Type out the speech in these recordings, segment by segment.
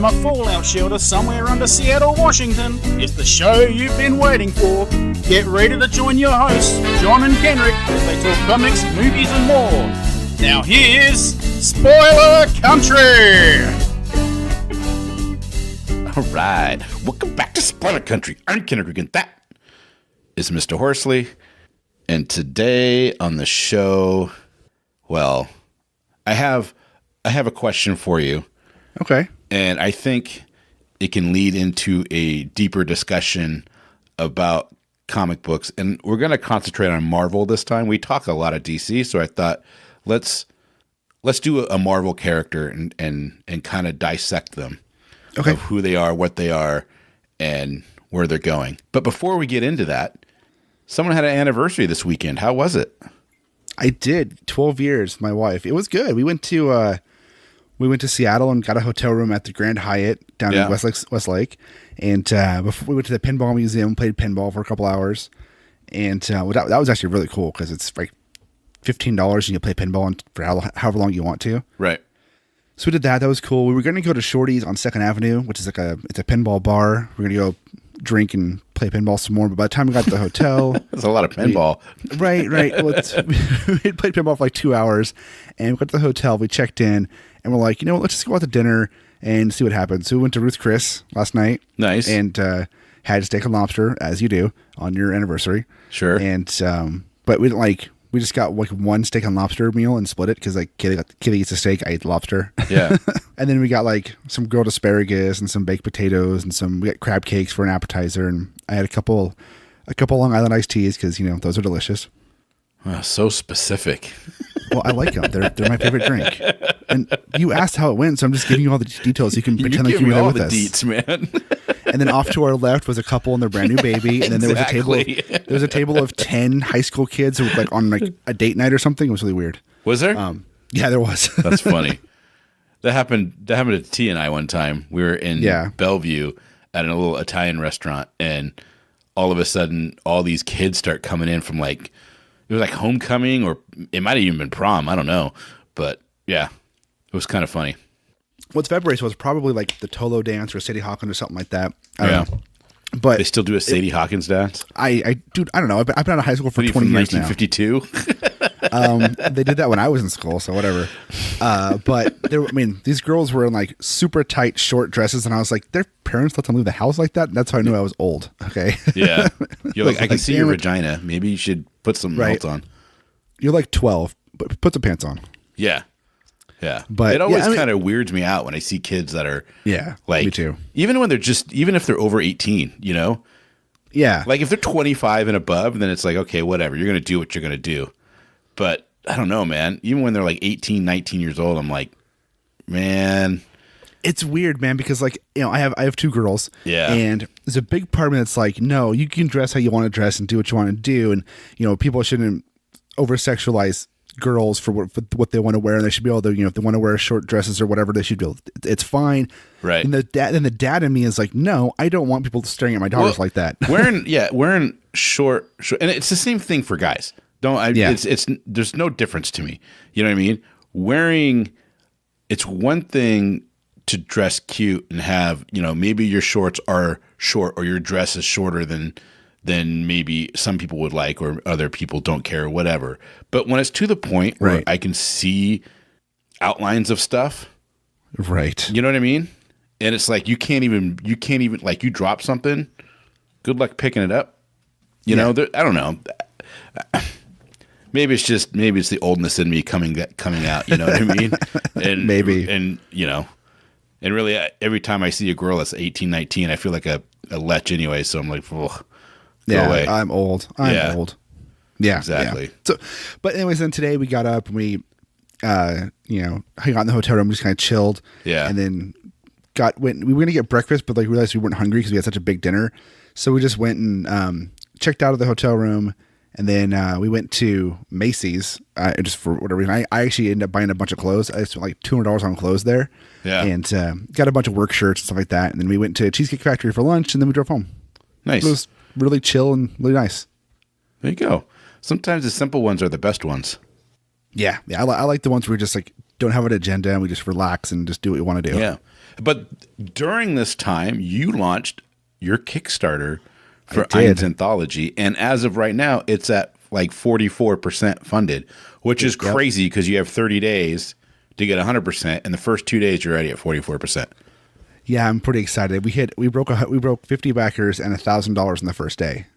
from a fallout shelter somewhere under Seattle, Washington, it's the show you've been waiting for. Get ready to join your hosts, John and Kenric, as they talk comics, movies, and more. Now here's Spoiler Country! Alright, welcome back to Spoiler Country. I'm Kenric, and that is Mr. Horsley. And today on the show, well, I have a question for you. Okay. And I think it can lead into a deeper discussion about comic books. And we're going to concentrate on Marvel this time. We talk a lot of DC, so I thought let's do a Marvel character and kind of dissect them. Okay. Of who they are, what they are, and where they're going. But before we get into that, someone had an anniversary this weekend. How was it? I did. 12 years, my wife. It was good. We went to Seattle and got a hotel room at the Grand Hyatt down in Westlake. And before we went to the pinball museum, played pinball for a couple hours. And that was actually really cool because it's like $15 and you play pinball for however long you want to. Right. So we did that. That was cool. We were going to go to Shorty's on 2nd Avenue, which is it's a pinball bar. We're going to go drink and play pinball some more. But by the time we got to the hotel, there's a lot of pinball. Right. Well, we played pinball for like 2 hours, and we got to the hotel. We checked in, and we're like, let's just go out to dinner and see what happens. So we went to Ruth Chris last night. Nice. And had steak and lobster, as you do on your anniversary. Sure. And but we didn't we just got like one steak and lobster meal and split it because like Kitty eats a steak, I eat lobster. Yeah. And then we got like some grilled asparagus and some baked potatoes and we got crab cakes for an appetizer, and I had a couple Long Island iced teas because those are delicious. Oh, so specific. Well, I like them. They're my favorite drink. And you asked how it went, so I'm just giving you all the details. So you can pretend like you were there with us. Deets, man. And then off to our left was a couple and their brand new baby, and then there was a table of 10 high school kids who were like on like a date night or something. It was really weird. Was there? Yeah, there was. That's funny. That happened to T and I one time. We were in Bellevue at a little Italian restaurant, and all of a sudden, all these kids start coming in from it was like homecoming, or it might have even been prom. I don't know, but yeah, it was kind of funny. Well, it's February, so it's probably like the Tolo dance or Sadie Hawkins or something like that. I don't know. But they still do a Sadie Hawkins dance? Dude, I don't know. I've been out of high school for 20 years 1952? They did that when I was in school, so whatever. But these girls were in like super tight short dresses, and I was like, their parents let them leave the house like that? That's how I knew I was old. Okay. Yeah. You're like, I can see your vagina. Maybe you should put some else on. You're like 12, but put some pants on. Yeah. Yeah. But it always kind of weirds me out when I see kids that are me too. Even if they're over 18, Yeah. Like if they're 25 and above, then it's like, okay, whatever. You're going to do what you're going to do. But I don't know, man. Even when they're like 18, 19 years old, I'm like, man. It's weird, man, because I have two girls. Yeah. And there's a big part of me that's like, no, you can dress how you want to dress and do what you want to do. And, people shouldn't over-sexualize girls for what they want to wear, and they should be able to, if they want to wear short dresses or whatever, they should be able to, it's fine. Right. And the dad in me is like, no, I don't want people staring at my daughters like that. wearing short, and it's the same thing for guys. It's there's no difference to me. You know what I mean? It's one thing to dress cute and have, maybe your shorts are short or your dress is shorter than maybe some people would like, or other people don't care, or whatever. But when it's to the point where I can see outlines of stuff, right? You know what I mean? And it's like you can't even like, you drop something, good luck picking it up. I don't know. Maybe it's the oldness in me coming out. You know what I mean? And maybe, and really, every time I see a girl that's 18, 19, I feel like a lech anyway. So I'm like, ugh. Yeah, I'm old. I'm old. Yeah, exactly. Yeah. So, but anyways, then today we got up and we, hung out in the hotel room, just kind of chilled. Yeah. And then we were going to get breakfast, but realized we weren't hungry because we had such a big dinner. So we just went and checked out of the hotel room. And then we went to Macy's just for whatever reason. I actually ended up buying a bunch of clothes. I spent like $200 on clothes there. Yeah. And got a bunch of work shirts and stuff like that. And then we went to Cheesecake Factory for lunch, and then we drove home. Nice. It was really chill and really nice. There you go. Sometimes the simple ones are the best ones. Yeah. I like the ones where we just like don't have an agenda and we just relax and just do what we want to do. Yeah. But during this time, you launched your Kickstarter for Eynes Anthology, and as of right now, it's at like 44% funded, which is crazy because you have 30 days to get 100%, and the first 2 days you're already at 44%. Yeah, I'm pretty excited. We broke 50 backers and $1,000 in the first day,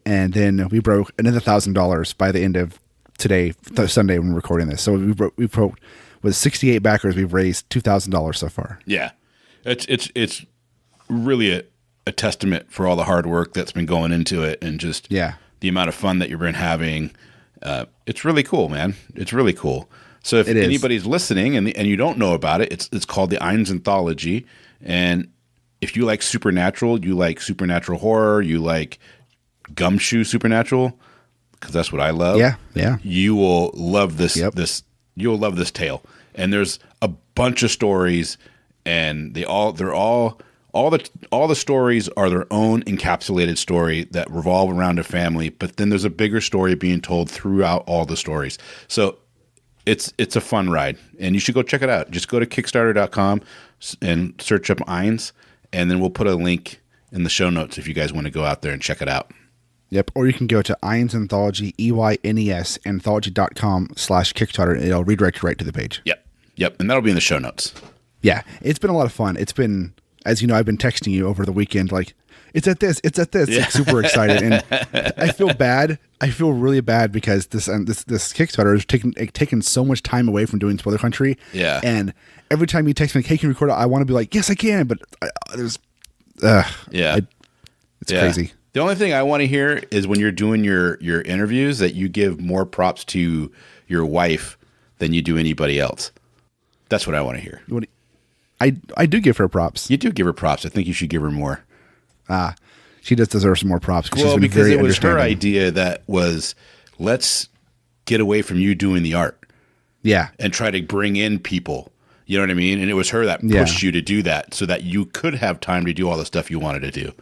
and then we broke another $1,000 by the end of today, Sunday, when we're recording this. So we broke with 68 backers. We've raised $2,000 so far. Yeah, it's really a testament for all the hard work that's been going into it, and just the amount of fun that you've been having. It's really cool, man. It's really cool. So if anybody's listening and you don't know about it, it's called the Eynes Anthology. And if you like supernatural, you like supernatural horror, you like gumshoe supernatural, because that's what I love. Yeah. You will love this. You'll love this tale. And there's a bunch of stories, and all the stories are their own encapsulated story that revolve around a family. But then there's a bigger story being told throughout all the stories. So it's a fun ride, and you should go check it out. Just go to Kickstarter.com and search up Eynes, and then we'll put a link in the show notes if you guys want to go out there and check it out. Yep. Or you can go to Eynes Anthology, EYNES, anthology.com/Kickstarter, and it'll redirect you right to the page. Yep. And that'll be in the show notes. Yeah. It's been a lot of fun. It's been, as you know, I've been texting you over the weekend, like, it's at this. Yeah. Like, super excited. And I feel bad. I feel really bad because this Kickstarter has taken so much time away from doing Spoiler Country. Yeah. And every time you text me, hey, can you record it? I want to be like, yes, I can. But it's crazy. The only thing I want to hear is when you're doing your interviews that you give more props to your wife than you do anybody else. That's what I want to hear. I do give her props. You do give her props. I think you should give her more. She does deserve some more props. Well, because it was her idea that was, let's get away from you doing the art. Yeah. And try to bring in people. You know what I mean? And it was her that pushed you to do that so that you could have time to do all the stuff you wanted to do.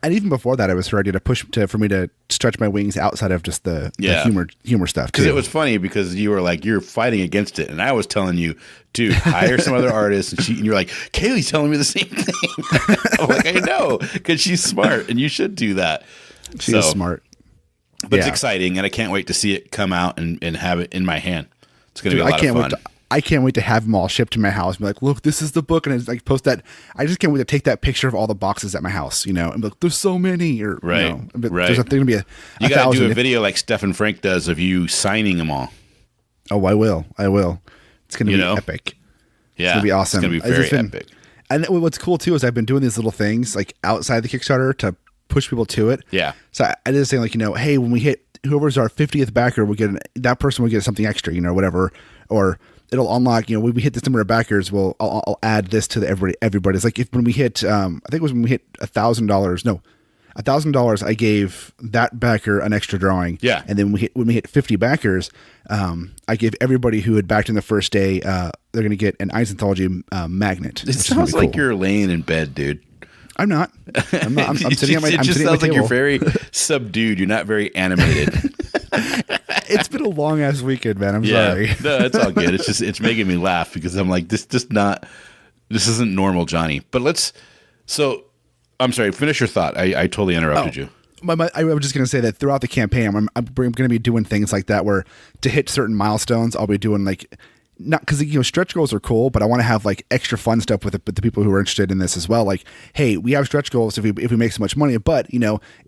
And even before that, it was her idea for me to stretch my wings outside of just the humor stuff. Because it was funny because you were like, you're fighting against it. And I was telling you, dude, hire some other artists. And you're like, Kaylee's telling me the same thing. I'm like, I know, because she's smart and you should do that. She is smart. But it's exciting, and I can't wait to see it come out and have it in my hand. It's going to be a lot of fun. I can't wait to have them all shipped to my house and be like, look, this is the book. And I like post that. I just can't wait to take that picture of all the boxes at my house, and be like, there's so many. Or, right. There's going to be you got to do a video like Stephen Frank does of you signing them all. Oh, I will. It's going to be epic. Yeah. It's going to be awesome. It's going to be very epic. And what's cool too is I've been doing these little things like outside the Kickstarter to push people to it. Yeah. So I did saying like, hey, when we hit whoever's our 50th backer, that person will get something extra, whatever, or it'll unlock, when we hit this number of backers, I'll add this to everybody. It's like when we hit, I think it was when we hit $1,000. No, $1,000. I gave that backer an extra drawing. Yeah. And then when we hit 50 backers, I gave everybody who had backed in the first day, they're going to get an Eynes Anthology magnet. It sounds like you're laying in bed, dude. I'm not. I'm sitting at my. It just sounds like you're very subdued. You're not very animated. It's been a long ass weekend, man. I'm sorry. No, it's all good. It's making me laugh because I'm like, this isn't normal, Johnny. But I'm sorry. Finish your thought. I totally interrupted you. I was just going to say that throughout the campaign, I'm going to be doing things like that where to hit certain milestones, I'll be doing like. Not because stretch goals are cool, but I want to have like extra fun stuff with the people who are interested in this as well. Like, hey, we have stretch goals if we make so much money, but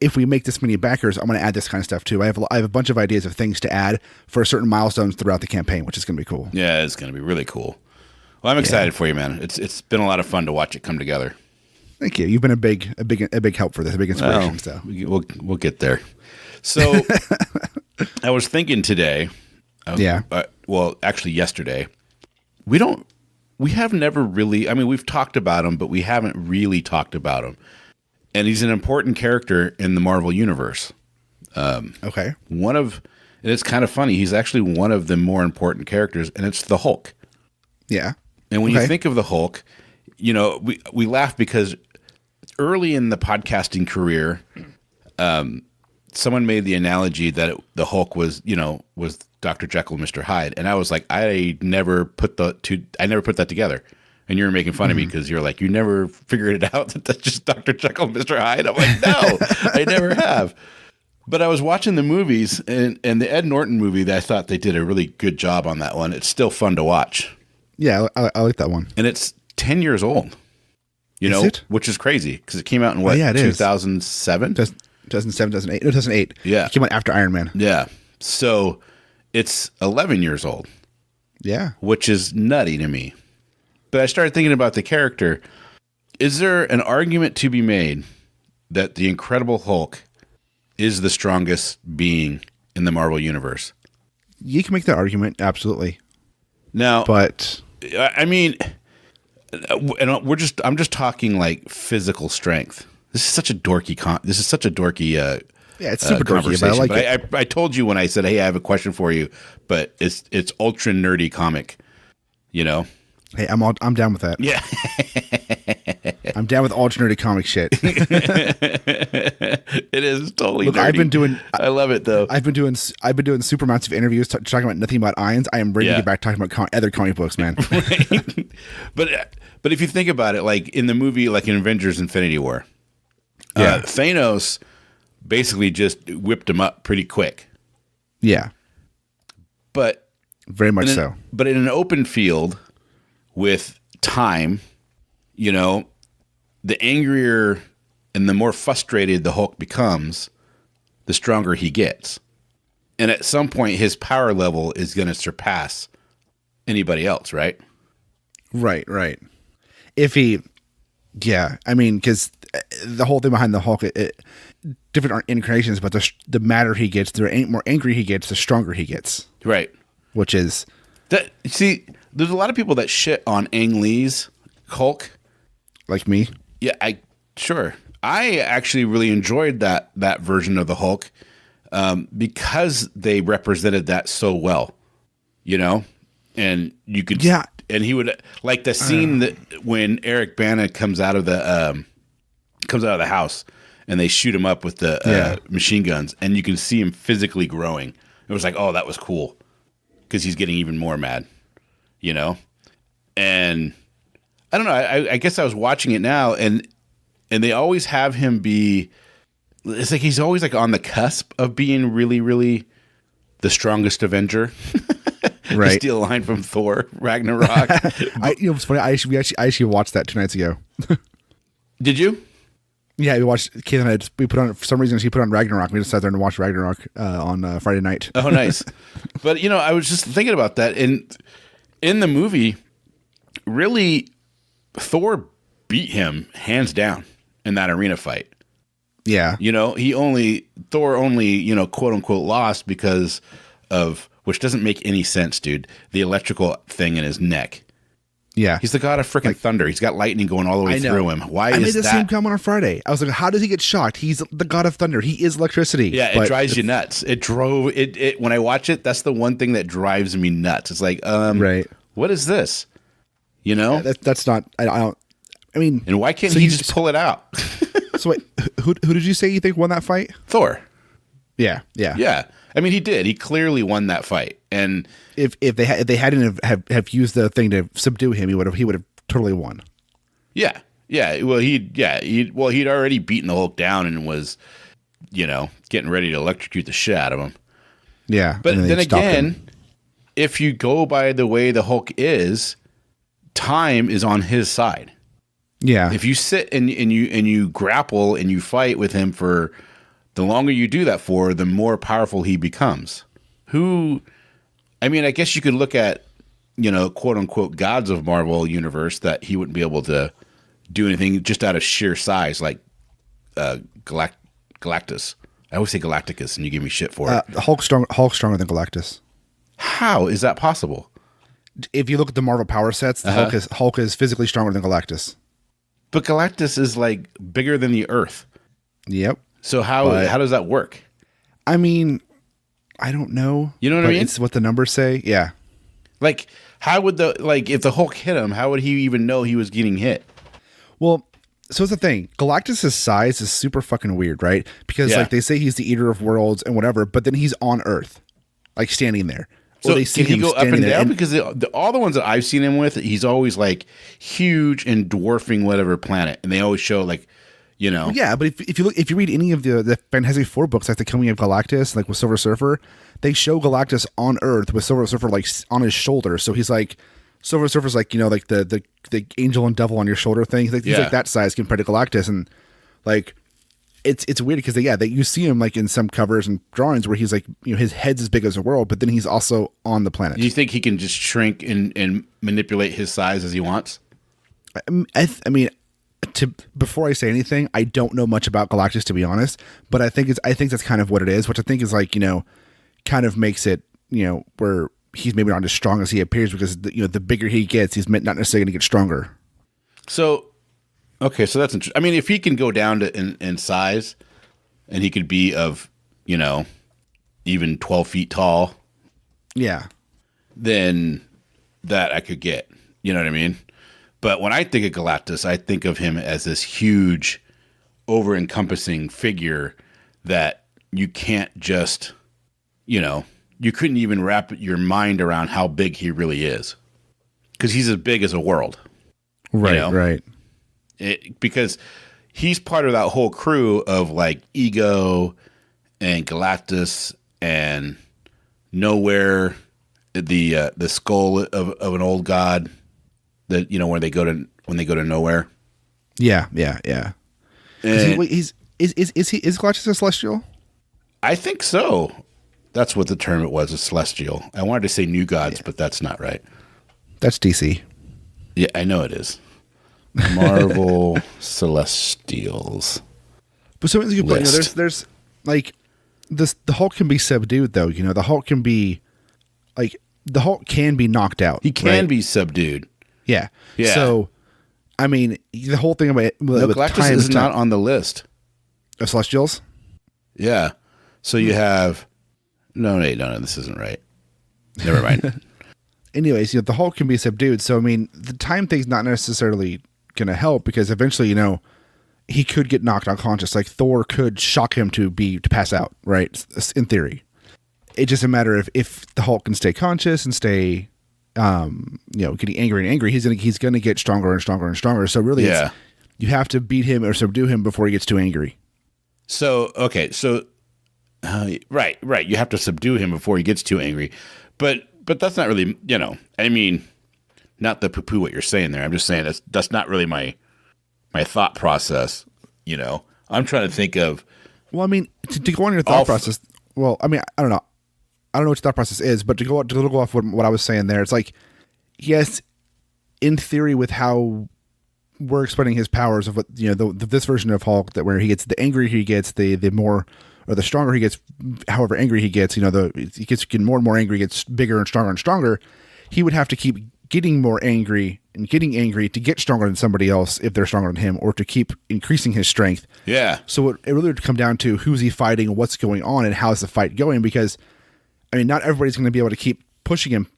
if we make this many backers, I'm going to add this kind of stuff too. I have a bunch of ideas of things to add for certain milestones throughout the campaign, which is going to be cool. Yeah, it's going to be really cool. Well, I'm excited for you, man. It's been a lot of fun to watch it come together. Thank you. You've been a big help for this, a big inspiration. So we'll get there. So I was thinking today. Well, actually yesterday, we have never really, we've talked about him, but we haven't really talked about him. And he's an important character in the Marvel Universe. Okay. And it's kind of funny. He's actually one of the more important characters, and it's the Hulk. Yeah. And when you think of the Hulk, we laugh because early in the podcasting career, someone made the analogy that the Hulk was Dr. Jekyll and Mr. Hyde, and I was like, I never put that together. And you were making fun of me because you're like, you never figured it out that that's just Dr. Jekyll and Mr. Hyde. I'm like, no, I never have. But I was watching the movies and the Ed Norton movie that I thought they did a really good job on that one. It's still fun to watch. Yeah, I like that one. And it's 10 years old, which is crazy because it came out in 2007? 2007, 2008. No, 2008. Yeah. It came out after Iron Man. Yeah. So it's 11 years old. Yeah. Which is nutty to me. But I started thinking about the character. Is there an argument to be made that the Incredible Hulk is the strongest being in the Marvel Universe? You can make that argument, absolutely. Now, but I mean, and I'm just talking like physical strength. This is such a dorky yeah, it's super dorky, but I like it. I told you when I said, "Hey, I have a question for you," but it's ultra nerdy comic, Hey, I'm down with that. Yeah. I'm down with ultra nerdy comic shit. It is totally Look, nerdy. I love it though. I've been doing super amounts of interviews talking about nothing but Eynes. I am ready to get back talking about other comic books, man. Right. But if you think about it, like in the movie, like in Avengers Infinity War, Thanos basically just whipped him up pretty quick. Yeah. But very much so. But in an open field with time, the angrier and the more frustrated the Hulk becomes, the stronger he gets. And at some point, his power level is going to surpass anybody else, right? Right. Because the whole thing behind the Hulk, different incarnations, but the madder he gets, the more angry he gets, the stronger he gets. Right. Which is that. See, there's a lot of people that shit on Ang Lee's Hulk. Like me? Yeah, sure. I actually really enjoyed that version of the Hulk because they represented that so well, and you could, and he would like the scene that when Eric Bana comes out of the house and they shoot him up with the machine guns, and you can see him physically growing. It was like, oh, that was cool because he's getting even more mad, and I don't know. I guess I was watching it now, and they always have him be. It's like he's always like on the cusp of being really, really the strongest Avenger. Right. To steal a line from Thor Ragnarok. It's funny. I actually watched that 2 nights ago. Did you? Yeah, we watched. Keith and I. We put on, for some reason, she put on Ragnarok. We just sat there and watched Ragnarok on Friday night. Oh, nice. But I was just thinking about that, and in the movie, really, Thor beat him hands down in that arena fight. Yeah. Thor only, quote unquote lost because of, which doesn't make any sense, dude, the electrical thing in his neck. Yeah. He's the god of freaking thunder. He's got lightning going all the way through him. Why is that? I made the same comment on Friday. I was like, how does he get shocked? He's the god of thunder. He is electricity. Yeah, it drives you nuts. When I watch it, that's the one thing that drives me nuts. It's like, right. What is this? Yeah, that's not, I mean. And why can't he just pull it out? So wait, who did you say you think won that fight? Thor. Yeah. I mean, he did. He clearly won that fight. And if they hadn't have used the thing to subdue him, he would have totally won. Yeah. Well, he'd already beaten the Hulk down and was, getting ready to electrocute the shit out of him. Yeah. But then again, if you go by the way the Hulk is, time is on his side. Yeah. If you sit and you grapple and you fight with him for the longer you do that for, the more powerful he becomes. I guess you could look at, quote unquote gods of Marvel universe that he wouldn't be able to do anything just out of sheer size, like Galactus. I always say Galacticus, and you give me shit for it. Hulk's stronger than Galactus. How is that possible? If you look at the Marvel power sets, Hulk is physically stronger than Galactus. But Galactus is like bigger than the Earth. Yep. So how does that work? I mean, I don't know. You know what I mean? It's what the numbers say. Yeah. Like, how would if the Hulk hit him, how would he even know he was getting hit? Well, so it's the thing. Galactus' size is super fucking weird, right? Because like they say he's the eater of worlds and whatever, but then he's on Earth, like standing there. So can he go up and down? Because all the ones that I've seen him with, he's always like huge and dwarfing whatever planet, and they always show like, you know. Yeah, but if you read any of the Fantastic Four books, like the Coming of Galactus, like with Silver Surfer, they show Galactus on Earth with Silver Surfer like on his shoulder. So he's like, Silver Surfer's like, you know, like the angel and devil on your shoulder thing. He's like that size compared to Galactus, and like it's weird because you see him like in some covers and drawings where he's like, you know, his head's as big as the world, but then he's also on the planet. Do you think he can just shrink and manipulate his size as he wants? I mean, before I say anything, I don't know much about Galactus, to be honest, but I think that's kind of what it is, which I think is like, you know, kind of makes it, you know, where he's maybe not as strong as he appears because the bigger he gets, he's not necessarily going to get stronger. So, okay, so that's interesting. I mean, if he can go down to in size, and he could be of, you know, even 12 feet tall, yeah, then that I could get. You know what I mean? But when I think of Galactus, I think of him as this huge, over-encompassing figure that you can't just, you know, you couldn't even wrap your mind around how big he really is. Because he's as big as a world. Right, you know? Right. Because he's part of that whole crew of like Ego and Galactus and Nowhere, the skull of an old god. That, you know, when they go to Nowhere. Yeah. And is Galactus a Celestial? I think so. That's what the term it was, a Celestial. I wanted to say New Gods, but that's not right. That's DC. Yeah, I know it is. Marvel Celestials. But so you know, there's like this. The Hulk can be subdued, though. You know, the Hulk can be knocked out. He can be subdued. Yeah. So, I mean, the whole thing about Galactus is not on the list of Celestials. Yeah. So you have no, this isn't right. Never mind. Anyways, you know, the Hulk can be subdued. So, I mean, the time thing's not necessarily going to help because eventually, you know, he could get knocked unconscious. Like Thor could shock him to pass out, right? In theory. It's just a matter of if the Hulk can stay conscious and stay, you know, getting angry and angry, he's gonna get stronger and stronger and stronger. So really, you have to beat him or subdue him before he gets too angry. So okay, right, you have to subdue him before he gets too angry, but that's not really, you know, I mean, not to poo-poo what you're saying there. I'm just saying that's not really my thought process. You know, I'm trying to think of. Well, I mean, to go on your thought process. Well, I mean, I don't know. I don't know what your thought process is, but to go off what I was saying there, it's like, yes, in theory, with how we're explaining his powers of what, you know, this version of Hulk, that where he gets, the angrier he gets, the more, or the stronger he gets, however angry he gets, you know, he gets getting more and more angry, gets bigger and stronger, he would have to keep getting more angry and getting angry to get stronger than somebody else if they're stronger than him, or to keep increasing his strength. Yeah. So it really would come down to who's he fighting, what's going on, and how's the fight going, because I mean, not everybody's going to be able to keep pushing him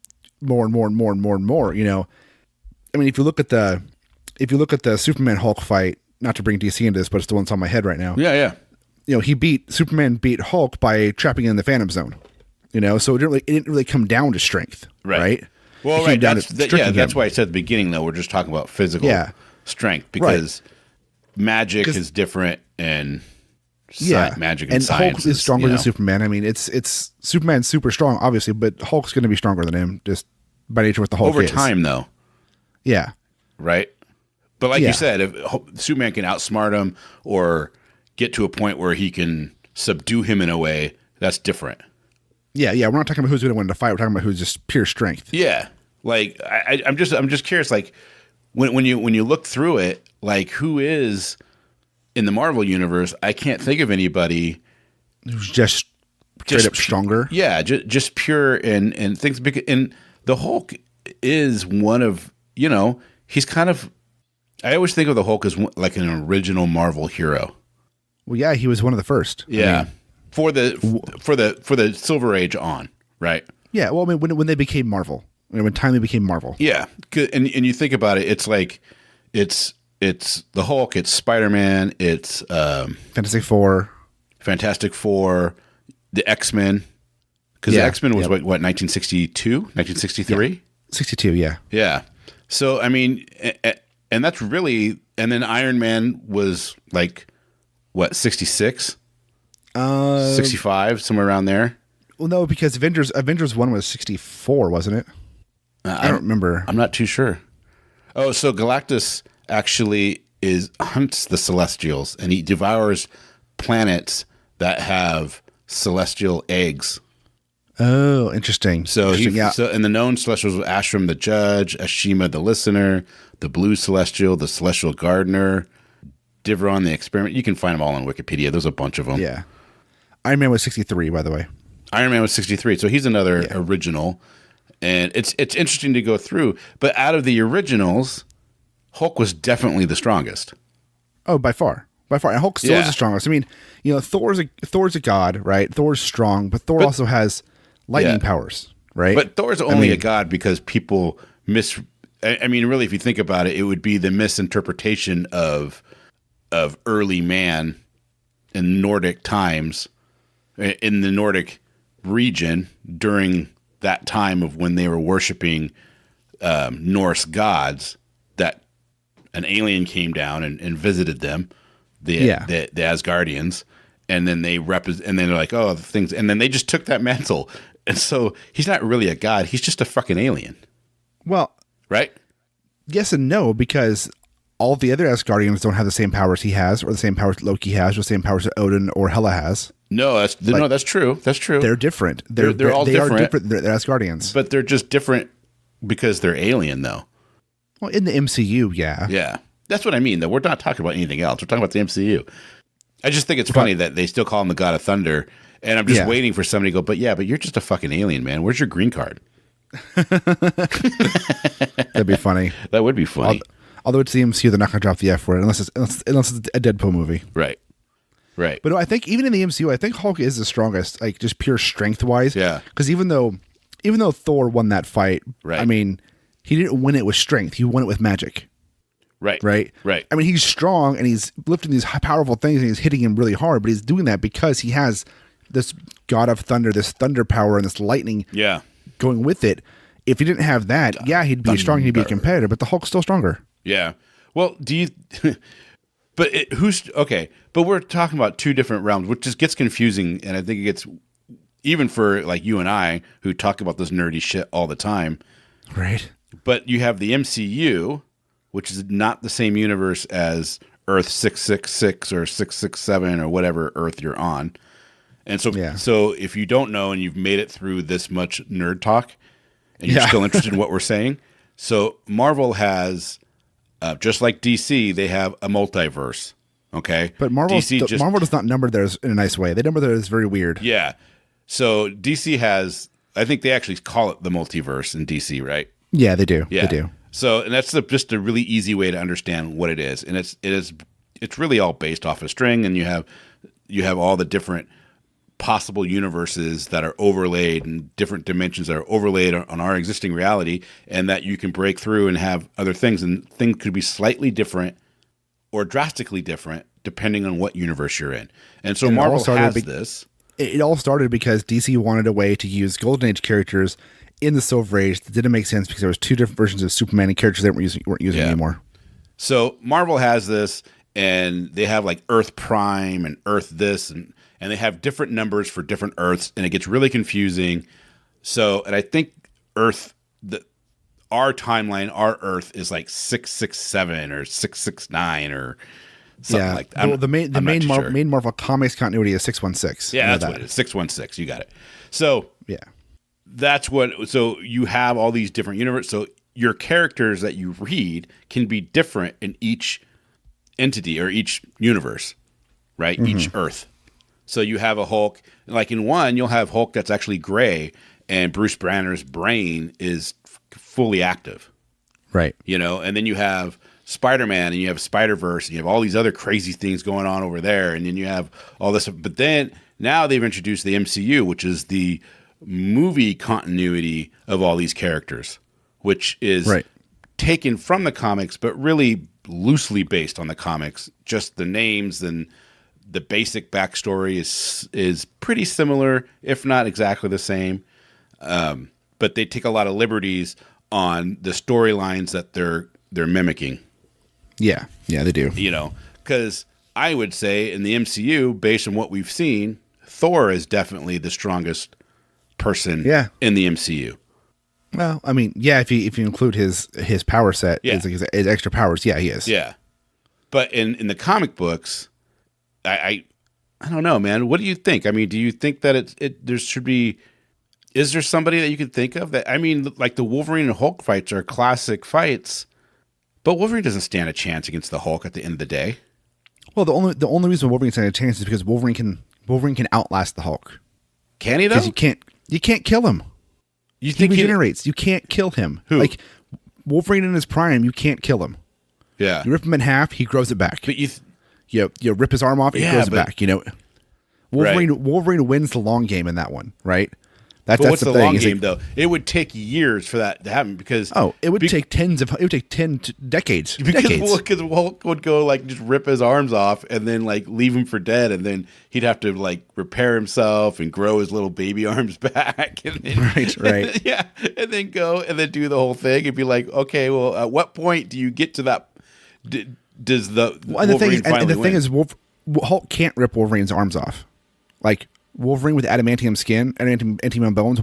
more and more and more and more and more. You know, I mean, if you look at the Superman Hulk fight, not to bring DC into this, but it's the one that's on my head right now. Yeah. You know, Superman beat Hulk by trapping him in the Phantom Zone. You know, so it didn't really come down to strength, right? Well, right. That's why I said at the beginning, though, we're just talking about physical strength, because magic is different and. Magic and science Hulk is stronger than Superman. I mean, it's Superman's super strong, obviously, but Hulk's going to be stronger than him just by nature of what the Hulk over time, though. Yeah, right. But like you said, if Superman can outsmart him or get to a point where he can subdue him in a way, that's different. Yeah. We're not talking about who's going to win the fight. We're talking about who's just pure strength. Yeah, like I'm just curious, like when you look through it, like who is. In the Marvel universe, I can't think of anybody who's just straight up stronger. Yeah, just pure and things. And the Hulk is one of, you know, he's kind of. I always think of the Hulk as like an original Marvel hero. Well, yeah, he was one of the first. Yeah, I mean, for the Silver Age on, right? Yeah, well, I mean, when they became Marvel, when time they became Marvel. Yeah, and you think about it, it's like it's the Hulk, it's Spider-Man, it's Fantastic Four, the X-Men, Because X-Men was what 1962, 1963, 62. Yeah. Yeah. So I mean, and that's really, and then Iron Man was like what 66, 65, somewhere around there. Well, no, because Avengers 1 was 64, wasn't it? I don't remember. I'm not too sure. Oh, so Galactus actually hunts the Celestials, and he devours planets that have celestial eggs. Oh, interesting. So and the known Celestials were Ashram the Judge, Ashima the Listener, the Blue Celestial, the Celestial Gardener, Divron the Experiment. You can find them all on Wikipedia. There's a bunch of them. Yeah. Iron Man was 63, by the way. Iron Man was 63, so he's another original. And it's interesting to go through. But out of the originals, Hulk was definitely the strongest. Oh, by far. By far. And Hulk still is the strongest. I mean, Thor's a god, right? Thor's strong, but Thor also has lightning powers, right? But Thor's only a god because people I mean, really, if you think about it, it would be the misinterpretation of early man in Nordic times, in the Nordic region during that time of when they were worshiping Norse gods, that an alien came down and visited them, the Asgardians, and then and then they're like, oh, the things, and then they just took that mantle, and so he's not really a god; he's just a fucking alien. Well, right? Yes and no, because all the other Asgardians don't have the same powers he has, or the same powers Loki has, or the same powers that Odin or Hela has. No, that's true. That's true. Th're different. They're all different. Are different. They're Asgardians, but they're just different because they're alien, though. Well, in the MCU, yeah, yeah, that's what I mean. Though we're not talking about anything else. We're talking about the MCU. I just think it's funny that they still call him the God of Thunder, and I'm just waiting for somebody to go. But you're just a fucking alien, man. Where's your green card? That'd be funny. That would be funny. Although it's the MCU, they're not going to drop the F word unless it's a Deadpool movie. Right. But no, I think even in the MCU, I think Hulk is the strongest, like just pure strength wise. Yeah. Because even though Thor won that fight, I mean, he didn't win it with strength. He won it with magic. Right. I mean, he's strong and he's lifting these powerful things and he's hitting him really hard, but he's doing that because he has this God of Thunder, this thunder power, and this lightning. Going with it. If he didn't have that, he'd be strong. He'd be a competitor, but the Hulk's still stronger. Yeah. Well, do you? But who's okay? But we're talking about two different realms, which just gets confusing, and I think it gets even for like you and I who talk about this nerdy shit all the time, right? But you have the MCU, which is not the same universe as Earth 666 or 667 or whatever Earth you're on, and so if you don't know and you've made it through this much nerd talk, and you're still interested in what we're saying, so Marvel has. Just like DC, they have a multiverse. Okay, but Marvel does not number theirs in a nice way. They number theirs very weird. Yeah. So DC has, I think they actually call it the multiverse in DC, right? Yeah, they do. Yeah. They do. So, and that's just a really easy way to understand what it is, and it's really all based off a string, and you have all the different possible universes that are overlaid and different dimensions that are overlaid on our existing reality, and that you can break through and have other things, and things could be slightly different or drastically different depending on what universe you're in. And so Marvel has this. It all started because DC wanted a way to use Golden Age characters in the Silver Age that didn't make sense because there was two different versions of Superman and characters they weren't using anymore. So Marvel has this, and they have like Earth Prime and Earth this, and they have different numbers for different Earths, and it gets really confusing. So, and I think our timeline, our Earth is like 667 or 669 or something like that. Well, the main Marvel Comics continuity is 616. Yeah, that's what it is. 616. You got it. So, that's what. So you have all these different universes. So your characters that you read can be different in each entity or each universe, right? Mm-hmm. Each Earth. So you have a Hulk, like in one, you'll have Hulk that's actually gray, and Bruce Banner's brain is fully active. Right. And then you have Spider-Man, and you have Spider-Verse, and you have all these other crazy things going on over there, and then you have all this. But then now they've introduced the MCU, which is the movie continuity of all these characters, which is taken from the comics, but really loosely based on the comics, just the names and the basic backstory is pretty similar, if not exactly the same. But they take a lot of liberties on the storylines that they're mimicking. Yeah, they do. You know, because I would say in the MCU, based on what we've seen, Thor is definitely the strongest person in the MCU. Well, I mean, yeah, if you include his power set, his extra powers, yeah, he is. Yeah. But in the comic books, I don't know, man. What do you think? I mean, do you think that there should be? Is there somebody that you could think of that? I mean, like the Wolverine and Hulk fights are classic fights, but Wolverine doesn't stand a chance against the Hulk at the end of the day. Well, the only reason Wolverine stands a chance is because Wolverine can outlast the Hulk. Can he though? Because you can't kill him. You think he regenerates? You can't kill him. Who? Like Wolverine in his prime, you can't kill him. Yeah. You rip him in half, he grows it back. But you rip his arm off, he grows it back. You know, Wolverine wins the long game in that one, right? But what's the long game though? It would take years for that to happen because it would take 10 decades. Because Hulk would go like just rip his arms off and then like leave him for dead, and then he'd have to like repair himself and grow his little baby arms back, and then, right, yeah, and then go and then do the whole thing and be like, okay, well, at what point do you get to that? Does the Wolverine finally win? Thing is, Hulk can't rip Wolverine's arms off, like. Wolverine with adamantium skin and adamantium bones,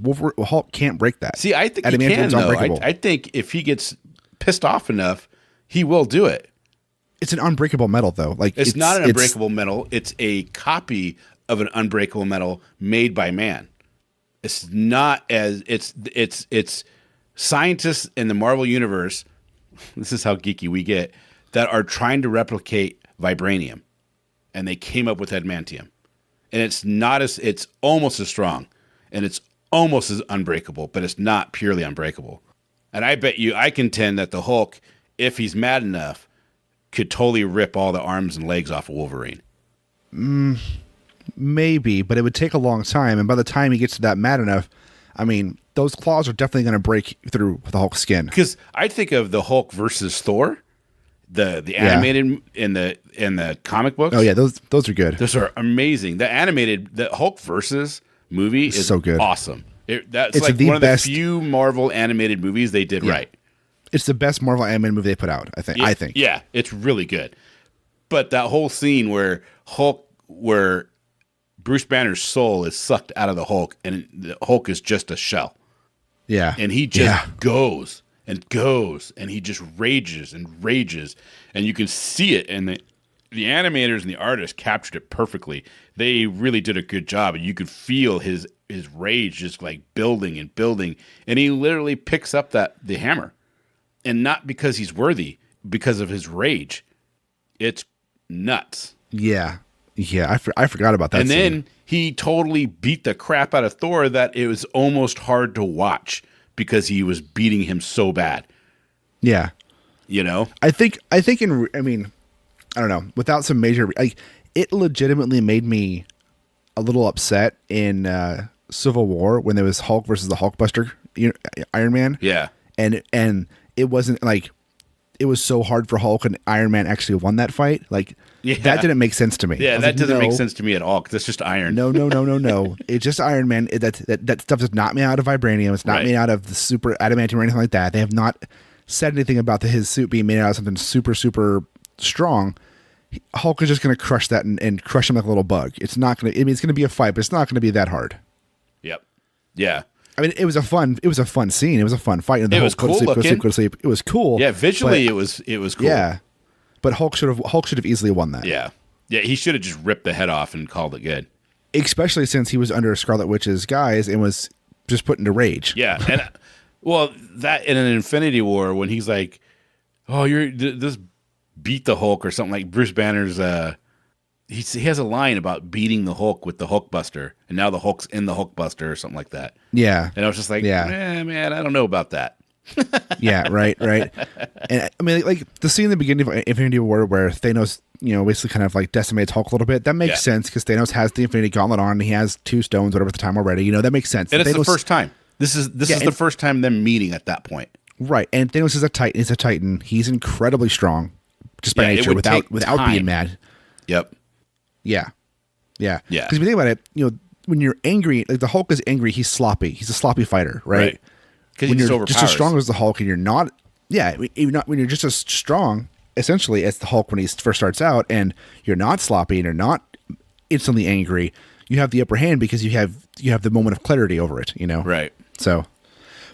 Hulk can't break that. See, I think he can, though. I think if he gets pissed off enough, he will do it. It's an unbreakable metal, though. Like it's not an unbreakable metal. It's a copy of an unbreakable metal made by man. It's not as it's scientists in the Marvel universe. This is how geeky we get, that are trying to replicate vibranium, and they came up with adamantium. And it's almost as strong, and it's almost as unbreakable, but it's not purely unbreakable. And I contend that the Hulk, if he's mad enough, could totally rip all the arms and legs off of Wolverine. Maybe, but it would take a long time. And by the time he gets to that mad enough, I mean, those claws are definitely going to break through the Hulk's skin. Because I think of the Hulk versus Thor. The animated in the comic books. Oh yeah, those are good. Those are amazing. The Hulk versus movie is so good. Awesome. That's it's like one of the few Marvel animated movies they did right. It's the best Marvel animated movie they put out, I think. Yeah, it's really good. But that whole scene where Bruce Banner's soul is sucked out of the Hulk and the Hulk is just a shell. Yeah. And he just goes and goes, and he just rages and rages, and you can see it. And the animators and the artists captured it perfectly. They really did a good job, and you could feel his rage just like building and building. And he literally picks up the hammer, and not because he's worthy, because of his rage. It's nuts. Yeah, I forgot about that. And then he totally beat the crap out of Thor that it was almost hard to watch, because he was beating him so bad. Yeah. You know? I mean, I don't know, without some major, it legitimately made me a little upset in Civil War when there was Hulk versus the Hulkbuster, Iron Man. Yeah. And it wasn't like, it was so hard for Hulk and Iron Man actually won that fight. Like, that didn't make sense to me. Yeah, that doesn't make sense to me at all, because it's just iron. No. It's just Iron Man. That stuff is not made out of vibranium. It's not made out of the super adamantium or anything like that. They have not said anything about his suit being made out of something super, super strong. Hulk is just going to crush that and crush him like a little bug. It's not going to, it's going to be a fight, but it's not going to be that hard. Yep. Yeah. I mean, it was a fun scene. It was a fun fight. And it was cool looking. Go to sleep. It was cool. Yeah, visually it was cool. Yeah. But Hulk should have easily won that. Yeah. Yeah, he should have just ripped the head off and called it good. Especially since he was under Scarlet Witch's guise and was just put into rage. Yeah. And well, that in an Infinity War when he's like, "Oh, you're this beat the Hulk," or something, like Bruce Banner's he has a line about beating the Hulk with the Hulkbuster, and now the Hulk's in the Hulkbuster or something like that. Yeah. And I was just like, man, I don't know about that. Yeah, right. And I mean, like the scene in the beginning of Infinity War where Thanos, basically kind of like decimates Hulk a little bit. That makes sense because Thanos has the Infinity Gauntlet on and he has 2 stones, whatever at the time already. That makes sense. And it's the first time. This is the first time them meeting at that point. Right. And Thanos is a Titan. He's a Titan. He's incredibly strong just by nature without being mad. Yep. Yeah. Yeah. Yeah. Because if you think about it, when you're angry, like the Hulk is angry, he's sloppy. He's a sloppy fighter, right? Because when he's you're just as strong as the Hulk, and you're not, when you're just as strong, essentially, as the Hulk when he first starts out, and you're not sloppy and you're not instantly angry, you have the upper hand because you have the moment of clarity over it, Right. So,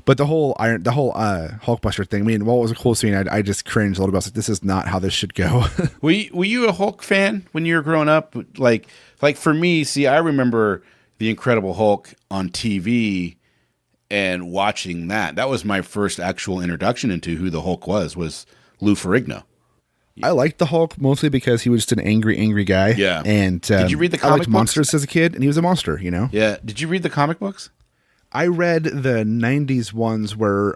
but the whole Hulkbuster thing. I mean, while it was a cool scene, I just cringed a little bit. I was like, this is not how this should go. Were you a Hulk fan when you were growing up? Like for me, see, I remember the Incredible Hulk on TV and watching that. That was my first actual introduction into who the Hulk was Lou Ferrigno. I liked the Hulk mostly because he was just an angry guy. Yeah. And did you read the comic I liked books? monsters as a kid, and he was a monster, Yeah. Did you read the comic books? I read the 90s ones where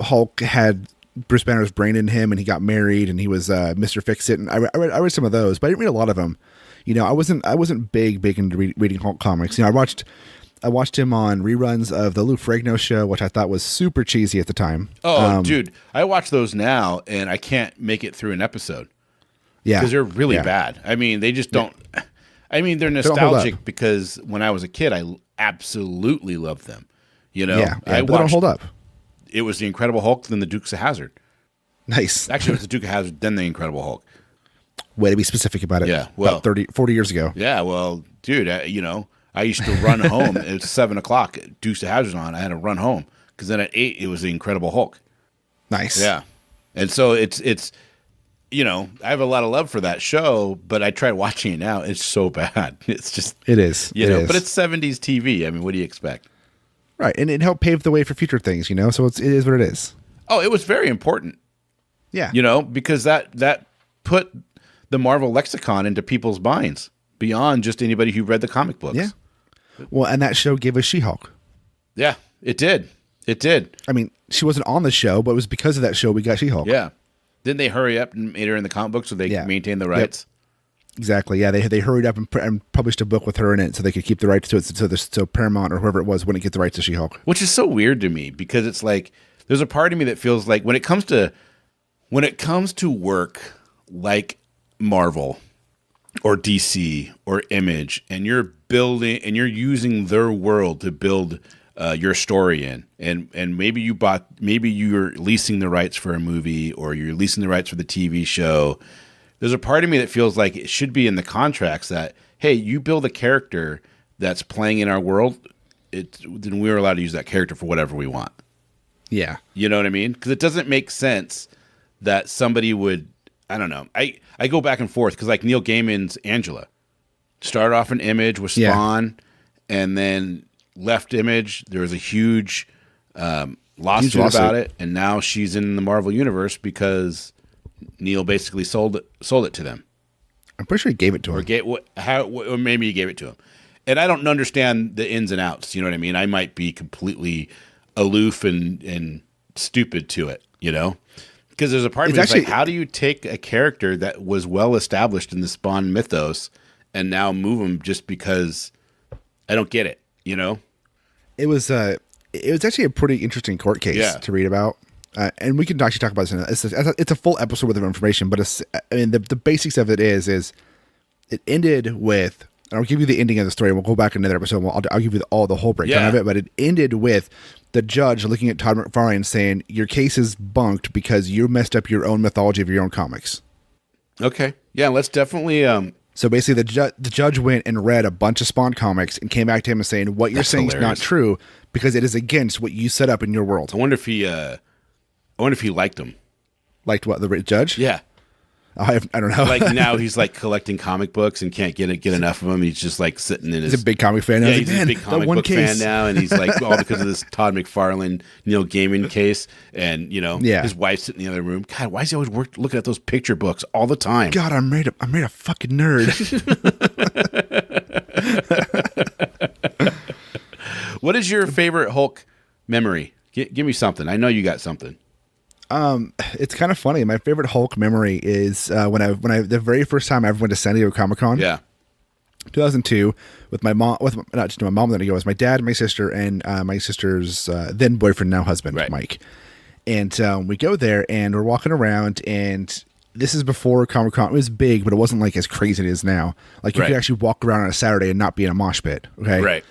Hulk had Bruce Banner's brain in him, and he got married, and he was Mr. Fix-It. And I read some of those, but I didn't read a lot of them. I wasn't big into reading Hulk comics. I watched him on reruns of the Lou Ferrigno show, which I thought was super cheesy at the time. Oh, dude, I watch those now, and I can't make it through an episode. Yeah, because they're really bad. I mean, they just don't. I mean, they're nostalgic because when I was a kid, I absolutely loved them. Yeah, but they don't hold up. It was the Incredible Hulk, then the Dukes of Hazzard. Nice. Actually, it was the Duke of Hazzard, then the Incredible Hulk. Way to be specific about it. Yeah, well, about 40 years ago. Yeah, well, dude, I used to run home. It was 7:00. Dukes of Hazzard on. I had to run home because then at 8 it was the Incredible Hulk. Nice. Yeah, and so it's I have a lot of love for that show, but I tried watching it now. It's so bad. It's just it is. But it's 70s TV. I mean, what do you expect? Right, and it helped pave the way for future things. So it is what it is. Oh, it was very important. Yeah. Because that put the Marvel lexicon into people's minds beyond just anybody who read the comic books. Yeah. Well, and that show gave us She-Hulk. Yeah, it did. It did. I mean, she wasn't on the show, but it was because of that show we got She-Hulk. Yeah. Didn't they hurry up and made her in the comic book so they could maintain the rights? Yep. Exactly. Yeah, they hurried up and published a book with her in it so they could keep the rights to it. So Paramount or whoever it was wouldn't get the rights to She-Hulk. Which is so weird to me because it's like there's a part of me that feels like when it comes to work like Marvel or DC or Image, and you're building and you're using their world to build your story in, and maybe you're leasing the rights for a movie or you're leasing the rights for the TV show. There's a part of me that feels like it should be in the contracts that, hey, you build a character that's playing in our world, then we're allowed to use that character for whatever we want. Yeah. You know what I mean? Because it doesn't make sense that somebody would, I don't know. I go back and forth because like Neil Gaiman's Angela started off an Image with Spawn and then left Image. There was a huge lawsuit about it, and now she's in the Marvel Universe because Neil basically sold it to them. I'm pretty sure he gave it to him. Or maybe he gave it to him. And I don't understand the ins and outs. You know what I mean? I might be completely aloof and stupid to it, Because there's a part of me that's like, how do you take a character that was well established in the Spawn mythos and now move him just because I don't get it, It was actually a pretty interesting court case to read about. And we can actually talk about this. It's a full episode worth of information, but the basics of it is it ended with, and I'll give you the ending of the story. We'll go back in another episode. I'll give you the whole breakdown of it. But it ended with the judge looking at Todd McFarlane and saying, your case is bunked because you messed up your own mythology of your own comics. Okay. Yeah, let's definitely... So basically, the judge went and read a bunch of Spawn comics and came back to him and saying, what you're saying is not true because it is against what you set up in your world. I wonder if he liked them. Liked what, the judge? Yeah. I don't know. Like now he's like collecting comic books and can't get enough of them. He's just like sitting in his... He's a big comic fan now. Yeah, he's a big comic book fan now. And he's like, all because of this Todd McFarlane, Neil Gaiman case. And, his wife's sitting in the other room. God, why is he always looking at those picture books all the time? God, I'm made a fucking nerd. What is your favorite Hulk memory? Give me something. I know you got something. It's kind of funny. My favorite Hulk memory is when I the very first time I ever went to San Diego Comic-Con. Yeah. 2002 with my mom, not just my mom, then it was my dad, my sister, and my sister's then boyfriend, now husband, Mike. And we go there and we're walking around, and this is before Comic-Con. It was big, but it wasn't like as crazy as it is now. Like you could actually walk around on a Saturday and not be in a mosh pit. Okay. Right.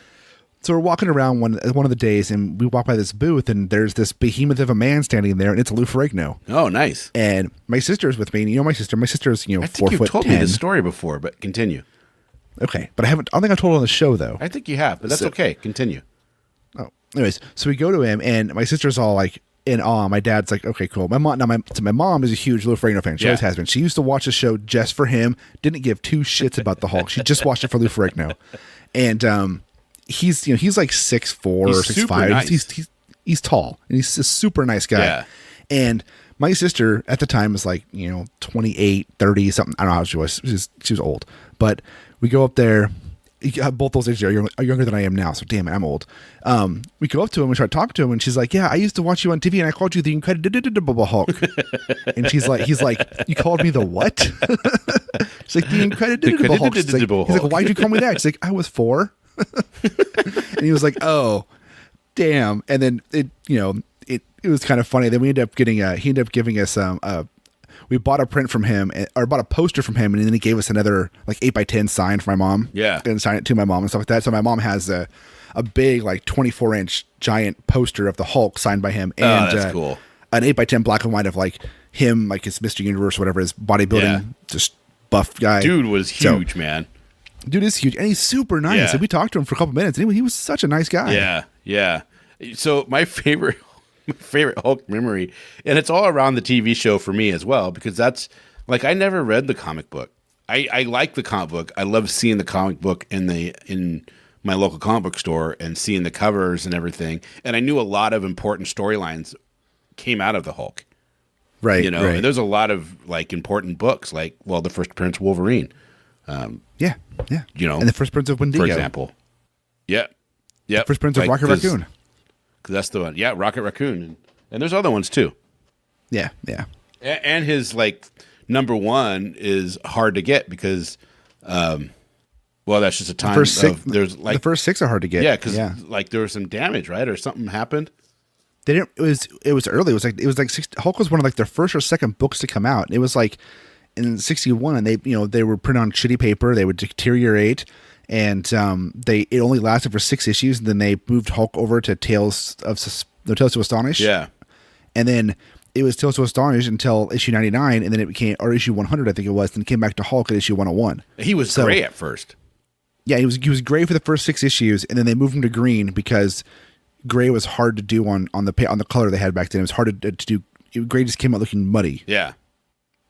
So we're walking around one of the days, and we walk by this booth, and there's this behemoth of a man standing there, and it's Lou Ferrigno. Oh, nice. And my sister's with me, and you know my sister. My sister's, you know, 4'10". I think you've told me this story before, but continue. Okay, but I don't think I told it on the show though. I think you have, but that's okay. Continue. Oh, anyways, so we go to him, and my sister's all like in awe. My dad's like, okay, cool. My mom is a huge Lou Ferrigno fan. She always has been. She used to watch the show just for him. Didn't give two shits about the Hulk. She just watched it for Lou Ferrigno, and he's like 6'4" or 6'5". Nice. He's tall, and he's a super nice guy. Yeah. And my sister at the time was like, you know, 28, 30, something. I don't know how she was. She was old. But we go up there. Both those ages are younger than I am now, so damn it, I'm old. We go up to him and start talking to him, and she's like, "Yeah, I used to watch you on TV, and I called you the Incredible Hulk." And he's like, "You called me the what?" She's like, "The Incredible Hulk." He's like, "Why'd you call me that?" She's like, "I was 4." And he was like, "Oh, damn." And then it was kind of funny. Then he ended up giving us we bought a print from him, or bought a poster from him, and then he gave us another like 8x10 sign for my mom. Yeah, and sign it to my mom and stuff like that. So my mom has a big like 24-inch giant poster of the Hulk signed by him, and that's cool. An 8x10 black and white of like him, like his Mr. Universe, whatever, his bodybuilding, just buff guy. Dude was huge, man. Dude is huge, and he's super nice. Yeah. And we talked to him for a couple minutes, and he was such a nice guy. Yeah, yeah. So my favorite Hulk memory, and it's all around the TV show for me as well, because that's like, I never read the comic book. I like the comic book. I love seeing the comic book in my local comic book store and seeing the covers and everything. And I knew a lot of important storylines came out of the Hulk. Right. You know, right. And there's a lot of like important books, like, well, the first appearance of Wolverine. Yeah. You know, and the first Prince of Wendigo, for example. Yeah. Yeah. First Prince of Rocket Raccoon. Because that's the one. Yeah, Rocket Raccoon. And there's other ones too. Yeah. And his like number one is hard to get because, well, that's just a time there's like the first 6 are hard to get. Yeah, because like there was some damage, right, or something happened. They didn't. It was early. It was like Hulk was one of like their first or second books to come out. It was like in '61, and they were printed on shitty paper. They would deteriorate, and it only lasted for 6 issues. And then they moved Hulk over to Tales to Astonish. Yeah, and then it was Tales to Astonish until issue 99, and then it became, or issue 100, I think it was. Then it came back to Hulk at issue 101. He was gray at first. Yeah, he was gray for the first 6 issues, and then they moved him to green because gray was hard to do on the color they had back then. It was hard to do. Gray just came out looking muddy. Yeah.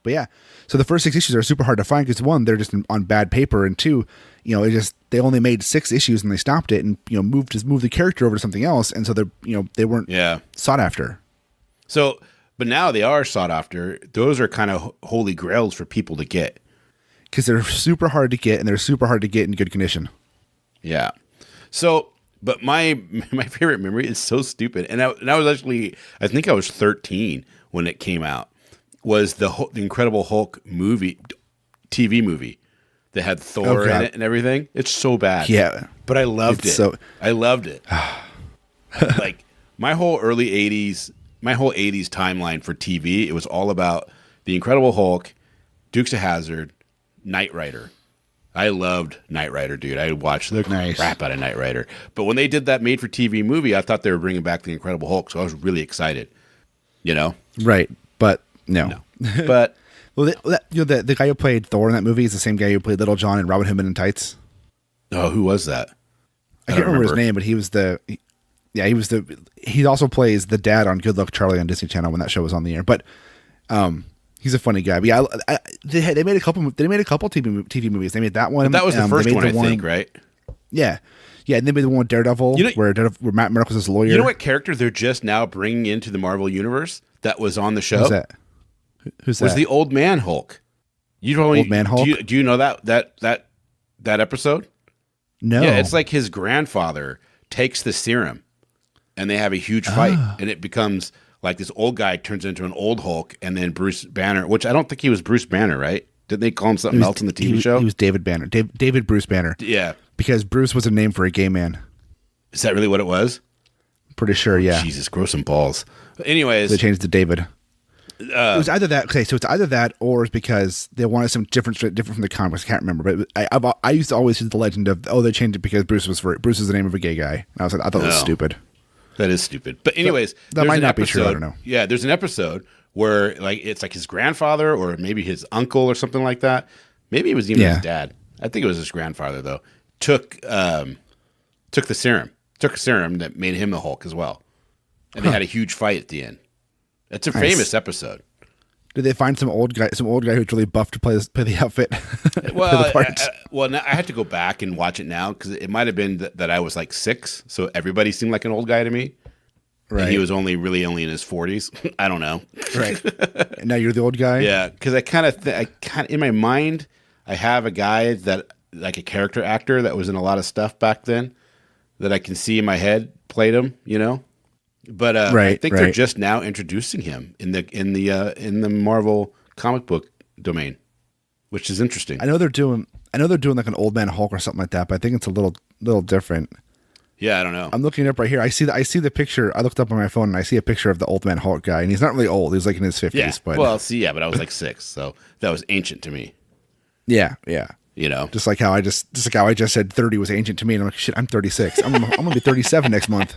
But yeah, so the first 6 issues are super hard to find because 1, they're just on bad paper, and 2, they only made 6 issues and they stopped it and moved the character over to something else, and so they weren't sought after. So, but now they are sought after. Those are kind of holy grails for people to get because they're super hard to get, and they're super hard to get in good condition. Yeah. So, but my favorite memory is so stupid, and I was actually, I think I was 13 when it came out. Was the Incredible Hulk TV movie that had Thor in it and everything? It's so bad. Yeah, but I loved it. I loved it. Like my whole 80s timeline for TV, it was all about the Incredible Hulk, Dukes of Hazzard, Knight Rider. I loved Knight Rider, dude. I watched the crap out of Knight Rider. But when they did that made-for-TV movie, I thought they were bringing back the Incredible Hulk, so I was really excited. Right, but no. But well, the guy who played Thor in that movie is the same guy who played Little John and Robin Hood Men in Tights. Oh, who was that? I can't remember his name, but he also plays the dad on Good Luck Charlie on Disney Channel when that show was on the air. But he's a funny guy. But yeah, they made a couple TV movies. They made that one. But that was the first one, I think, right? Yeah. Yeah, and they made the one with Daredevil, where Matt Murdock was his lawyer. You know what character they're just now bringing into the Marvel Universe that was on the show? Who's that? Was the Old Man Hulk? Old Man Hulk? Do you know that episode? No. Yeah, it's like his grandfather takes the serum, and they have a huge fight, and it becomes like this old guy turns into an old Hulk, and then Bruce Banner, which I don't think he was Bruce Banner, right? Didn't they call him something else in the TV show? He was David Banner. David Bruce Banner. Yeah. Because Bruce was a name for a gay man. Is that really what it was? Pretty sure, yeah. Jesus, grow some balls. Anyways. They changed to David. it was either that. Okay, so it's either that, or it's because they wanted some different from the comics. I can't remember, but I used to always use the legend of they changed it because Bruce is the name of a gay guy. And I thought it was stupid. That is stupid. But anyways, that might not be true. I don't know. Yeah, there's an episode where it's like his grandfather or maybe his uncle or something like that. Maybe it was even his dad. I think it was his grandfather though. Took the serum. Took a serum that made him the Hulk as well. And they had a huge fight at the end. It's a famous episode. Did they find some old guy who's really buff to play the outfit? Well, I had to go back and watch it now because it might have been that I was like 6, so everybody seemed like an old guy to me. Right. And he was only in his 40s. I don't know. Right. And now you're the old guy? Yeah, because I kind of in my mind, I have a guy that like a character actor that was in a lot of stuff back then that I can see in my head played him, But I think they're just now introducing him in the Marvel comic book domain, which is interesting. I know they're doing like an old man Hulk or something like that, but I think it's a little different. Yeah, I don't know. I'm looking it up right here. I see the picture. I looked up on my phone and I see a picture of the old man Hulk guy, and he's not really old. He's like in his 50s. Yeah. But but I was like 6, so that was ancient to me. Yeah. Just like how I just said 30 was ancient to me, and I'm like, shit, I'm 36. I'm gonna be 37 next month.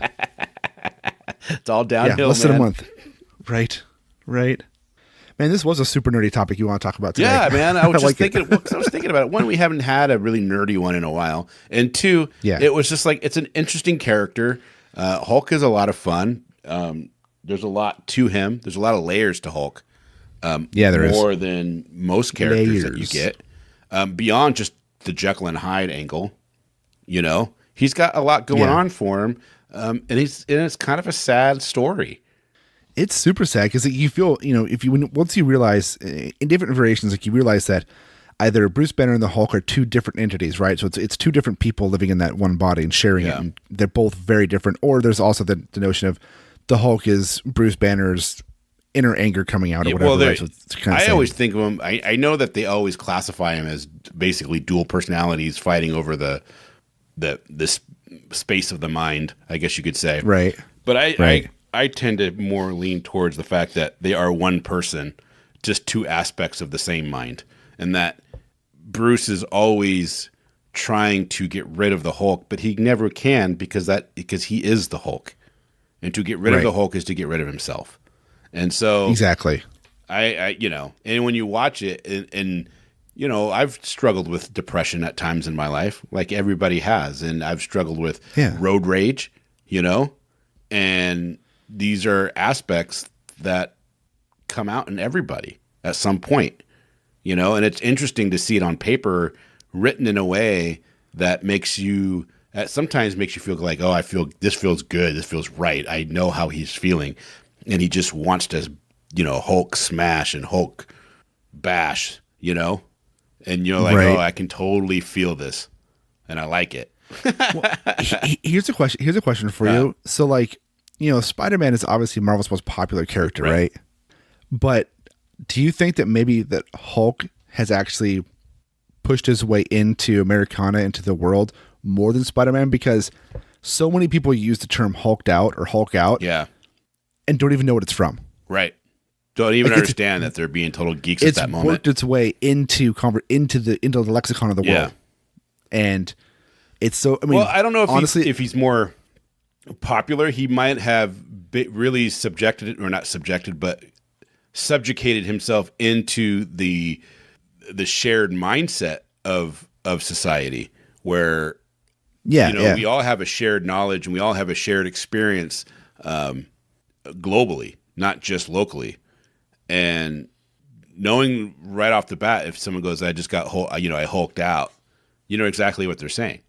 It's all downhill, less than a month. Right. Man, this was a super nerdy topic you want to talk about today. Yeah, man. I was just thinking. I was thinking about it. One, we haven't had a really nerdy one in a while, and two, it was just like it's an interesting character. Hulk is a lot of fun. There's a lot to him. There's a lot of layers to Hulk. There is more than most characters that you get. Beyond just the Jekyll and Hyde angle, he's got a lot going on for him. And it's kind of a sad story. It's super sad because you feel, once you realize in different variations, like you realize that either Bruce Banner and the Hulk are two different entities, right? So it's two different people living in that one body and sharing it. And they're both very different. Or there's also the notion of the Hulk is Bruce Banner's inner anger coming out or whatever. Well, right? So it's kind of always think of him. I know that they always classify him as basically dual personalities fighting over the space of the mind, I guess you could say. Right. But I tend to more lean towards the fact that they are one person, just two aspects of the same mind. And that Bruce is always trying to get rid of the Hulk, but he never can because he is the Hulk. And to get rid of the Hulk is to get rid of himself. And so exactly. I and when you watch it and I've struggled with depression at times in my life, like everybody has, and I've struggled with road rage, and these are aspects that come out in everybody at some point, and it's interesting to see it on paper written in a way that sometimes makes you feel like, oh, I feel this feels good. This feels right. I know how he's feeling. And he just wants to, Hulk smash and Hulk bash, and you're like, oh, I can totally feel this, and I like it. Here's a question for you. So, like, Spider-Man is obviously Marvel's most popular character, right? But do you think that maybe that Hulk has actually pushed his way into Americana, into the world more than Spider-Man? Because so many people use the term Hulked out or Hulk out. Yeah. And don't even know what it's from. Right. Don't even understand that they're being total geeks at that moment. It's worked its way into the lexicon of the world. And it's so, I don't know if honestly, if he's more popular, he might have really subjugated himself into the shared mindset of society where, we all have a shared knowledge and we all have a shared experience, globally, not just locally. And knowing right off the bat, if someone goes, I just got, I hulked out, you know exactly what they're saying,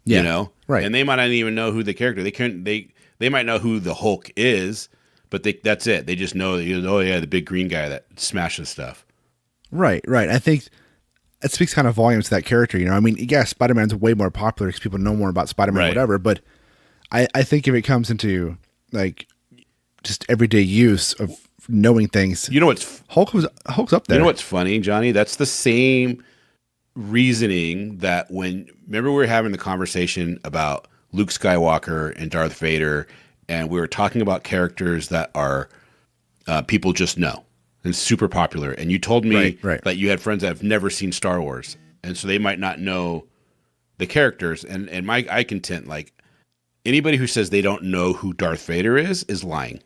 right. And they might not even know who the character, they might know who the Hulk is, but that's it. They just know that, the big green guy that smashes stuff. Right. I think it speaks kind of volumes to that character, Spider-Man's way more popular because people know more about Spider-Man or whatever, but I think if it comes into like just everyday use of knowing things, Hulk's up there. You know what's funny, Johnny? That's the same reasoning that remember we were having the conversation about Luke Skywalker and Darth Vader, and we were talking about characters that are people just know, and super popular, and you told me Right. that you had friends that have never seen Star Wars, and so they might not know the characters. And I contend, like, anybody who says they don't know who Darth Vader is lying,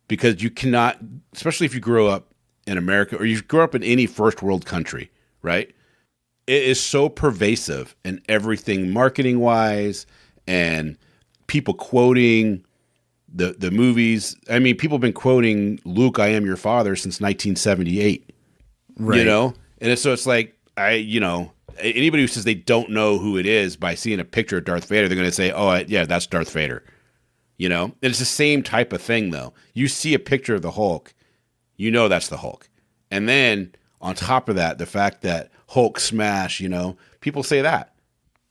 because you cannot, especially if you grow up in America or you grow up in any first world country, right? It is so pervasive in everything, marketing wise, and people quoting the movies. I mean, people have been quoting Luke, "I am your father" since 1978. Right. You know? And so it's like, anybody who says they don't know who it is by seeing a picture of Darth Vader, they're going to say, "Oh, yeah, that's Darth Vader." You know? And it's the same type of thing, though. You see a picture of the Hulk, you know that's the Hulk. And then on top of that, the fact that Hulk smash, people say that.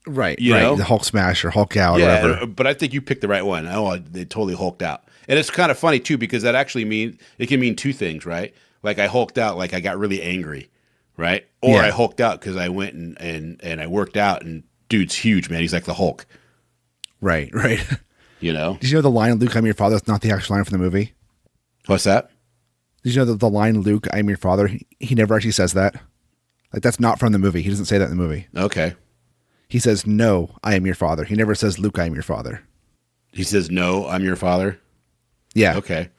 Right. You know? The Hulk smash or Hulk out or whatever. But I think you picked the right one. Oh, they totally hulked out. And it's kind of funny, too, because that actually it can mean two things, right? Like I hulked out, like I got really angry, right? Or I hulked out because I went and I worked out, and dude's huge, man. He's like the Hulk. Right. You know? Did you know the line, "Luke, I'm your father"? That's not the actual line from the movie. What's that? Did you know that the line, "Luke, I'm your father"? He never actually says that. Like, that's not from the movie. He doesn't say that in the movie. Okay. He says, "No, I am your father." He never says, "Luke, I am your father." He says, "No, I'm your father." Yeah. Okay.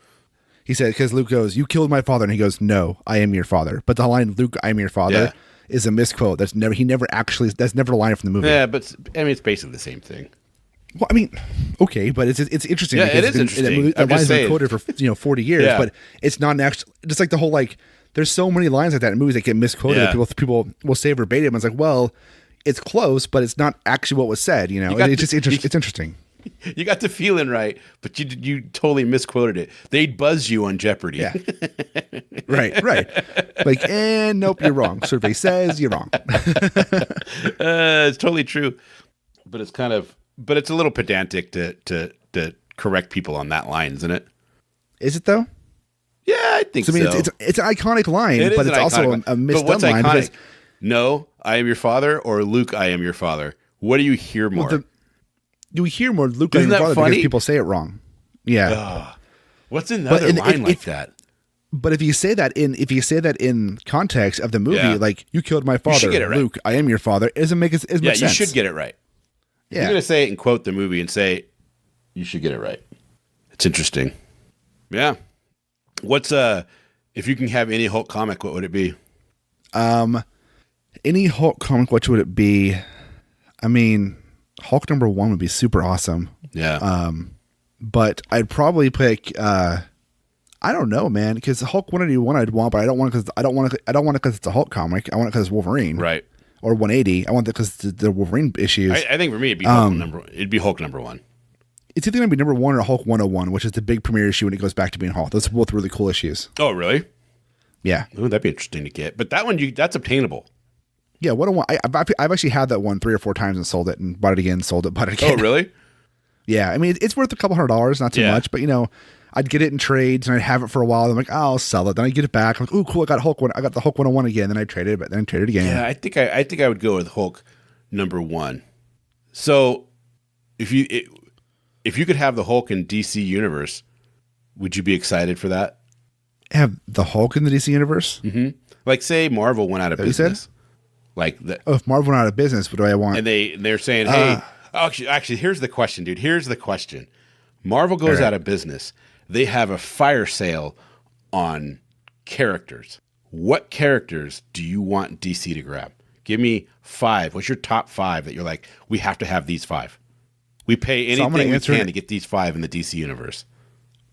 He said, because Luke goes, "You killed my father," and he goes, "No, I am your father." But the line, "Luke, I am your father," is a misquote. That's never the line from the movie. Yeah, but I mean, it's basically the same thing. Well, I mean, okay, but it's interesting. Yeah, because it is interesting. That line's been quoted for 40 years, Yeah. but it's not an actual. Just like the whole, like, there's so many lines like that in movies that get misquoted. Yeah. That people will say verbatim. And it's like, well, it's close, but it's not actually what was said. It's interesting. You got the feeling right, but you totally misquoted it. They'd buzz you on Jeopardy. Yeah. Right. Like, nope, you're wrong. Survey says you're wrong. It's totally true, but it's a little pedantic to correct people on that line, isn't it? Is it though? Yeah, I think so. I mean, it's an iconic line, but it's also a misdone line. Iconic? No, I am your father, or Luke, I am your father. What do you hear more? You hear more Luke, I am Isn't your that father, funny? because people say it wrong. Yeah. What's another line like that? But if you say that in context of the movie, like, "You killed my father, get it right. Luke, I am your father," it doesn't make sense. Yeah, you should get it right. Yeah. You're going to say it and quote the movie and say, you should get it right. It's interesting. Yeah. What's if you can have any Hulk comic, what would it be? Any Hulk comic, what would it be? I mean, Hulk #1 would be super awesome. Yeah. But I'd probably pick I don't know, man, because Hulk 181 I'd want, but I don't want it because it's a Hulk comic. I want it because it's Wolverine. Right. Or 180. I want it because the Wolverine issues. I think for me it'd be Hulk #1. It's either going to be #1 or Hulk 101, which is the big premiere issue when it goes back to being Hulk. Those are both really cool issues. Oh, really? Yeah. Ooh, that'd be interesting to get. But that one, that's obtainable. Yeah, 101. I've actually had that one 3 or 4 times and sold it and bought it again, sold it, bought it again. Oh, really? Yeah. I mean, it's worth a couple $100, not too much, but I'd get it in trades and I'd have it for a while. I'm like, oh, I'll sell it. Then I'd get it back. I'm like, oh, cool. I got the Hulk 101 again. Then I traded it, but then I traded again. Yeah, I think I would go with Hulk #1. So if you could have the Hulk in DC universe, would you be excited for that? Have the Hulk in the DC universe? Mm-hmm. Like, say Marvel went out of business. Like, if Marvel went out of business, what do I want? And they're saying, hey, actually, here's the question, dude. Here's the question. Marvel goes out of business. They have a fire sale on characters. What characters do you want DC to grab? Give me 5. What's your top 5 that you're like, we have to have these 5? We pay anything we can to get these 5 in the DC universe.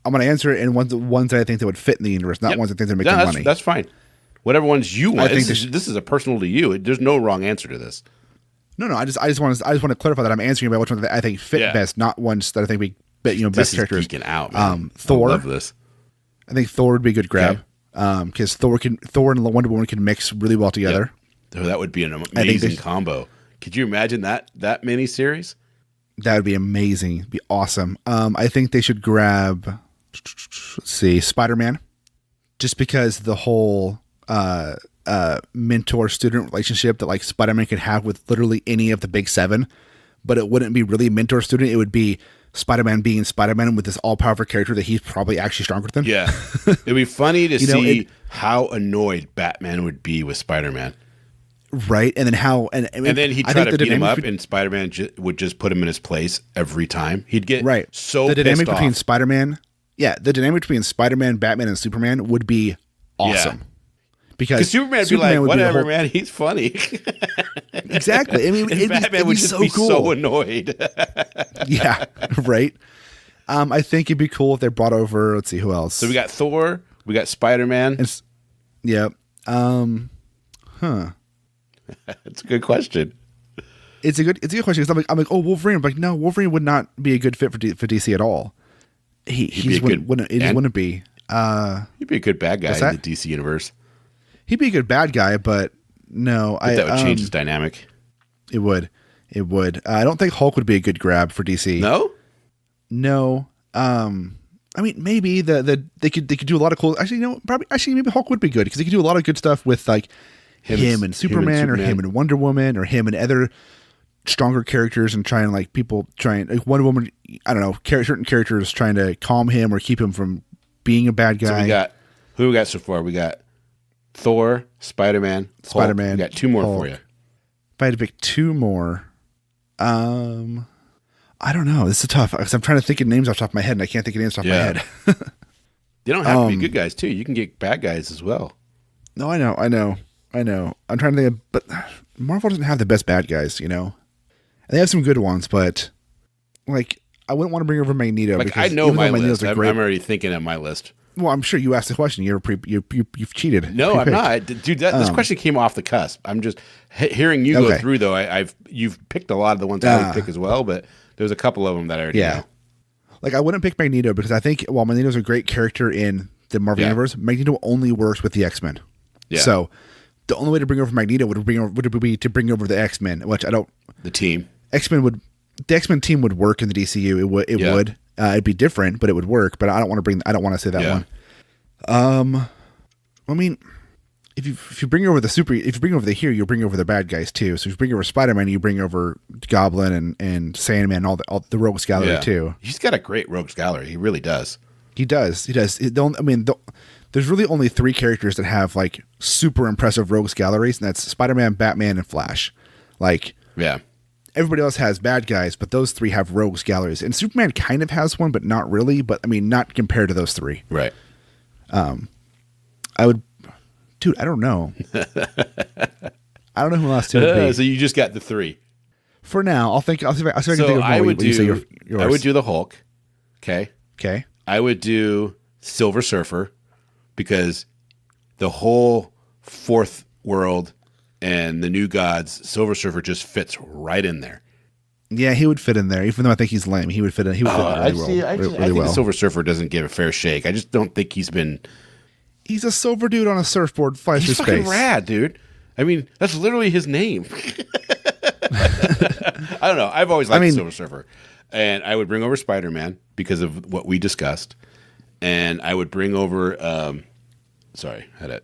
I'm going to answer it in ones that I think that would fit in the universe, not ones that think they're making money. That's fine. Whatever ones you want. This is a personal to you. There's no wrong answer to this. No. I just want to clarify that I'm answering about which ones that I think fit best, not ones that I think we best characters. Geeking out, man. Thor. I love this. I think Thor would be a good grab because Thor and Wonder Woman can mix really well together. Yep. That would be an amazing combo. Could you imagine that miniseries? That would be amazing. It'd be awesome. I think they should grab, Spider-Man, just because the whole mentor-student relationship that like Spider-Man could have with literally any of the big 7, but it wouldn't be really mentor-student. It would be Spider-Man being Spider-Man with this all-powerful character that he's probably actually stronger than. Yeah. It'd be funny to see how annoyed Batman would be with Spider-Man. Right. And then how, and then he'd try to beat him up and Spider-Man would just put him in his place every time. He'd get so the dynamic pissed off. between Spider-Man. Yeah. The dynamic between Spider-Man, Batman, and Superman would be awesome. Yeah. Because Superman would be like, whatever, man, he's funny. Exactly. I mean, Batman would just be so annoyed. Yeah. Right. I think it'd be cool if they brought over, let's see, who else? So we got Thor, we got Spider-Man. Yeah. It's a good question. It's a good question because I'm like, oh, Wolverine. I'm like, no, Wolverine would not be a good fit for DC at all. He wouldn't be. He'd be a good bad guy in the DC universe. He'd be a good bad guy, but no, that would change his dynamic. It would. I don't think Hulk would be a good grab for DC. No. I mean, maybe they could do a lot of cool. Actually, maybe Hulk would be good because they could do a lot of good stuff with like him and Superman, or him and Wonder Woman, or him and other stronger characters, and trying like Wonder Woman. I don't know, certain characters trying to calm him or keep him from being a bad guy. So who we got so far? We got Thor, Spider-Man. We got 2 more for you. If I had to pick 2 more, I don't know. This is tough because I'm trying to think of names off the top of my head, and I can't think of names off my head. They don't have to be good guys too. You can get bad guys as well. No, I know. I'm trying to think of, but Marvel doesn't have the best bad guys, you know. And they have some good ones, but like I wouldn't want to bring over Magneto. Like I know my list. I'm already thinking of my list. Well, I'm sure you asked the question. You've cheated. No, I'm not, dude. This question came off the cusp. I'm just hearing you go through though. You've picked a lot of the ones I would pick as well, but there's a couple of them that I already know. Like I wouldn't pick Magneto because I think while Magneto's a great character in the Marvel universe, Magneto only works with the X-Men. Yeah. So the only way to bring over Magneto would be to bring over the X-Men, which I don't. The team. The X-Men team would work in the DCU. It would. It'd be different, but it would work. But I don't want to say that one. I mean, if you bring over the hero, you bring over the bad guys too. So if you bring over Spider-Man, you bring over Goblin and Sandman, all the Rogues Gallery too. He's got a great Rogues Gallery. He really does. He does. There's really only 3 characters that have like super impressive Rogues Galleries, and that's Spider-Man, Batman, and Flash. Like, everybody else has bad guys, but those 3 have Rogues Galleries. And Superman kind of has one, but not really. But I mean, not compared to those 3. Right. I would. Dude, I don't know. I don't know who else to be. So you just got the 3. For now, I'll see if I can think of more. I would do the Hulk. Okay. I would do Silver Surfer because the whole Fourth World and the New Gods, Silver Surfer just fits right in there. Yeah, he would fit in there. Even though I think he's lame, he would fit in. He would fit in really well. I think the Silver Surfer doesn't give a fair shake. I just don't think he's been. He's a silver dude on a surfboard flies through space. He's fucking rad, dude. I mean, that's literally his name. I don't know. I've always liked Silver Surfer. And I would bring over Spider-Man because of what we discussed. And I would bring over... sorry, I had to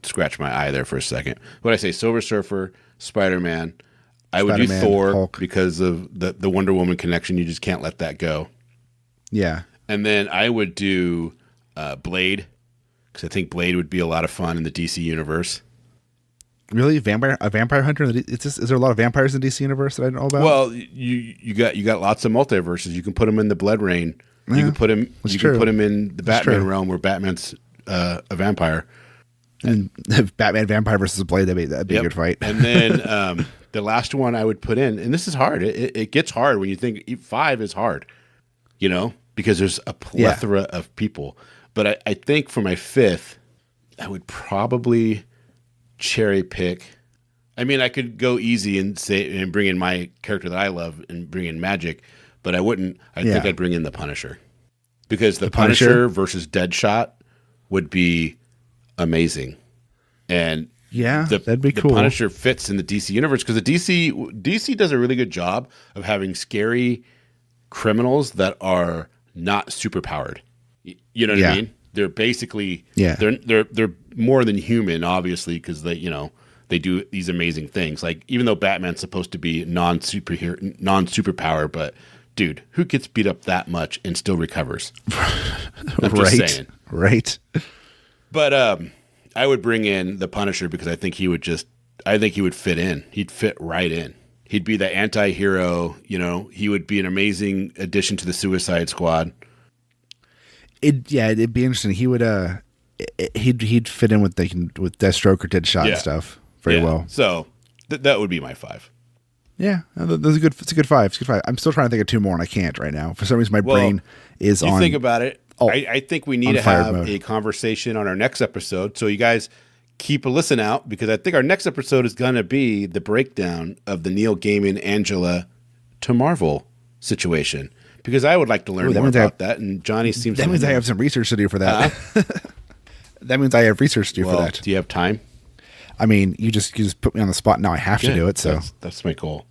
scratch my eye there for a second. When I say Silver Surfer, Spider-Man, I would do Thor Hulk. Because of the Wonder Woman connection. You just can't let that go. Yeah. And then I would do Blade. Because I think Blade would be a lot of fun in the DC universe. Really, a vampire hunter? Is there a lot of vampires in the DC universe that I don't know about? Well, you got lots of multiverses. You can put them in the Blood Rain. You can put him. You can put him in the Batman realm where Batman's a vampire. And Batman vampire versus Blade, that'd be a good fight. And then the last one I would put in, and this is hard. It gets hard when you think 5 is hard, because there's a plethora of people. But I think for my 5th, I would probably cherry pick. I mean, I could go easy and bring in my character that I love and bring in Magic, but I wouldn't. I think I'd bring in the Punisher because the Punisher versus Deadshot would be amazing. And that'd be cool. The Punisher fits in the DC universe because the DC does a really good job of having scary criminals that are not super powered. You know what I mean? They're basically they're more than human, obviously, because they do these amazing things. Like even though Batman's supposed to be non superpower, but dude, who gets beat up that much and still recovers? I'm just saying. Right. But I would bring in the Punisher because I think he would fit in. He'd fit right in. He'd be the anti-hero, you know. He would be an amazing addition to the Suicide Squad. It'd be interesting. He would he'd fit in with Deathstroke or Deadshot and stuff very well. So that would be my 5. Yeah, it's a good 5. I'm still trying to think of 2 more and I can't right now. For some reason my brain is on. You think about it. I think we need to have a conversation on our next episode. So you guys keep a listen out because I think our next episode is going to be the breakdown of the Neil Gaiman Angela to Marvel situation. Because I would like to learn more about that, and Johnny seems. That means I have some research to do for that. That means I have research to do for that. Do you have time? I mean, you just put me on the spot. Now I have to do it. So that's my goal.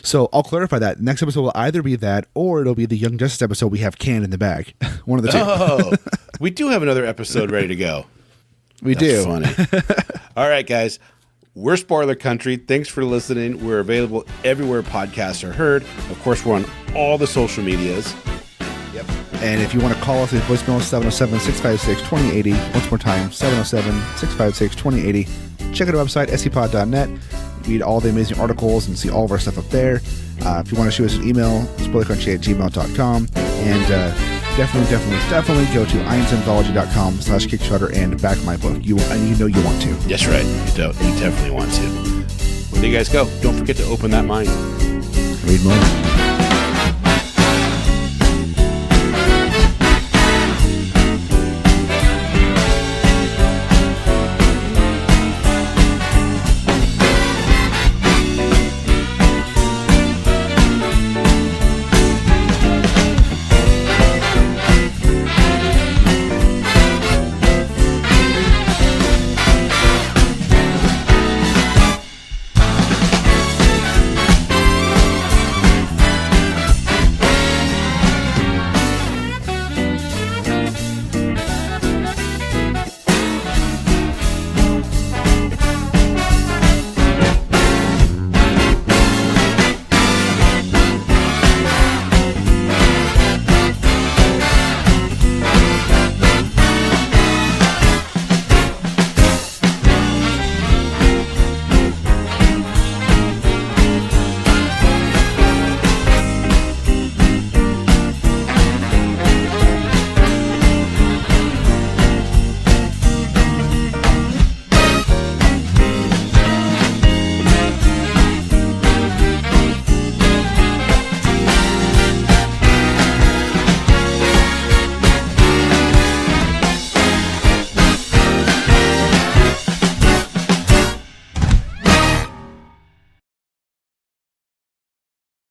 So I'll clarify that. Next episode will either be that, or it'll be the Young Justice episode we have canned in the bag. One of the two. Oh, we do have another episode ready to go. We do. Funny. All right, guys. We're Spoiler Country. Thanks for listening. We're available everywhere podcasts are heard. Of course, we're on all the social medias. Yep. And if you want to call us, the voicemail is 707-656-2080. Once more time, 707-656-2080. Check out our website, scpod.net. Read all the amazing articles and see all of our stuff up there. If you want to shoot us an email, spoilercountry@gmail.com. And definitely go to eynesanthology.com/Kickstarter and back my book. You know you want to. That's right. You definitely want to. When you guys go, don't forget to open that mind. Read more.